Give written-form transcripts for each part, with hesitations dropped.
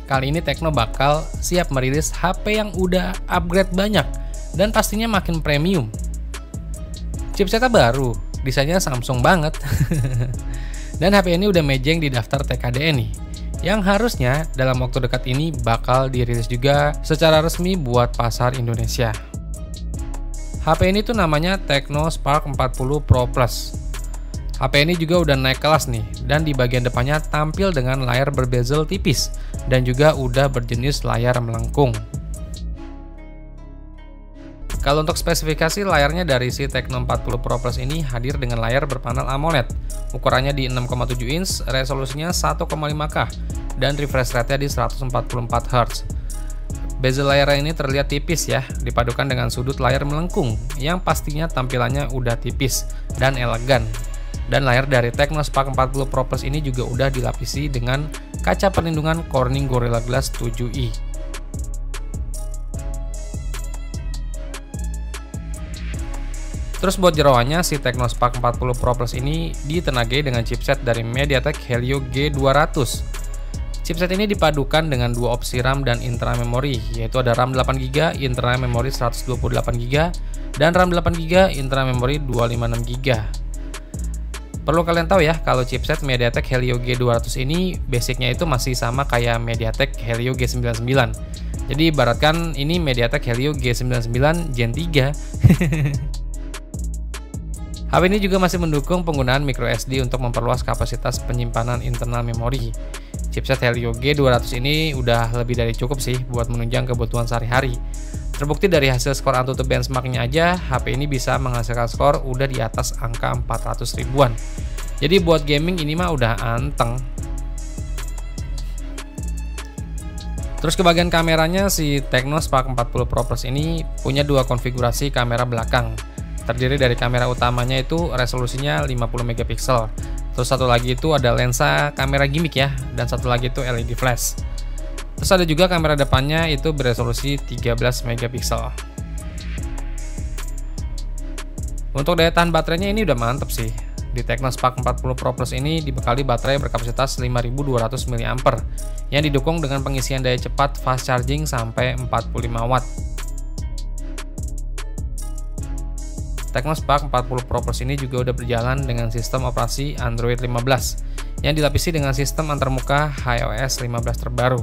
kali ini Tecno bakal siap merilis HP yang udah upgrade banyak dan pastinya makin premium. Chipsetnya baru, desainnya Samsung banget. Dan HP ini udah mejeng di daftar TKDN nih, yang harusnya dalam waktu dekat ini bakal dirilis juga secara resmi buat pasar Indonesia. HP ini tuh namanya Tecno Spark 40 Pro Plus. HP ini juga udah naik kelas nih, dan di bagian depannya tampil dengan layar berbezel tipis dan juga udah berjenis layar melengkung. Kalau untuk spesifikasi layarnya dari si Tecno 40 Pro Plus ini hadir dengan layar berpanel AMOLED, ukurannya di 6,7 inch, resolusinya 1,5K, dan refresh rate-nya di 144 Hz. Bezel layar ini terlihat tipis ya, dipadukan dengan sudut layar melengkung, yang pastinya tampilannya udah tipis dan elegan. Dan layar dari Tecno Spark 40 Pro Plus ini juga udah dilapisi dengan kaca perlindungan Corning Gorilla Glass 7i. Terus buat jeroannya, si Tecno Spark 40 Pro Plus ini ditenagai dengan chipset dari MediaTek Helio G200. Chipset ini dipadukan dengan dua opsi RAM dan internal memori, yaitu ada RAM 8GB, internal memori 128GB, dan RAM 8GB, internal memori 256GB. Perlu kalian tahu ya, kalau chipset MediaTek Helio G200 ini basicnya itu masih sama kayak MediaTek Helio G99. Jadi ibaratkan ini MediaTek Helio G99 Gen 3. HP ini juga masih mendukung penggunaan microSD untuk memperluas kapasitas penyimpanan internal memori. Chipset Helio G200 ini udah lebih dari cukup sih buat menunjang kebutuhan sehari-hari. Terbukti dari hasil skor AnTuTu benchmarknya aja, HP ini bisa menghasilkan skor udah di atas angka 400 ribuan. Jadi buat gaming ini mah udah anteng. Terus ke bagian kameranya, si Tecno Spark 40 Pro Plus ini punya dua konfigurasi kamera belakang. Terdiri dari kamera utamanya itu resolusinya 50 megapiksel. Terus satu lagi itu ada lensa kamera gimmick ya, dan satu lagi itu LED flash. Terus ada juga kamera depannya itu beresolusi 13 megapiksel. Untuk daya tahan baterainya ini udah mantep sih. Di Tecno Spark 40 Pro Plus ini dibekali baterai berkapasitas 5200 mAh yang didukung dengan pengisian daya cepat fast charging sampai 45 watt. Tecno Spark 40 Pro Plus ini juga udah berjalan dengan sistem operasi Android 15 yang dilapisi dengan sistem antarmuka iOS 15 terbaru.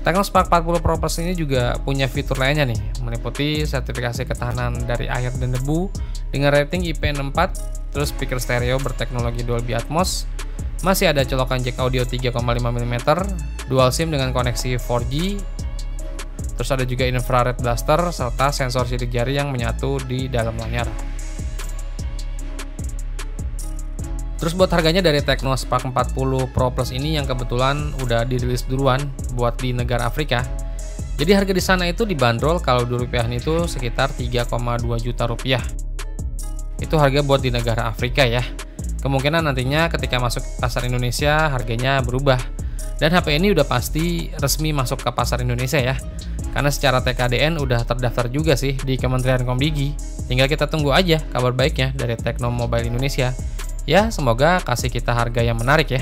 Tecno Spark 40 Pro Plus ini juga punya fitur lainnya nih, meliputi sertifikasi ketahanan dari air dan debu dengan rating IP64, terus speaker stereo berteknologi Dolby Atmos, masih ada colokan jack audio 3,5 mm, dual SIM dengan koneksi 4G, terus ada juga infrared blaster serta sensor sidik jari yang menyatu di dalam layar. Terus buat harganya dari Tecno Spark 40 Pro Plus ini yang kebetulan udah dirilis duluan buat di negara Afrika. Jadi harga di sana itu dibanderol kalau dirupiahin itu sekitar 3,2 juta rupiah. Itu harga buat di negara Afrika ya. Kemungkinan nantinya ketika masuk pasar Indonesia harganya berubah. Dan HP ini udah pasti resmi masuk ke pasar Indonesia ya. Karena secara TKDN udah terdaftar juga sih di Kementerian Komdigi. Tinggal kita tunggu aja kabar baiknya dari Tecno Mobile Indonesia. Ya, semoga kasih kita harga yang menarik ya.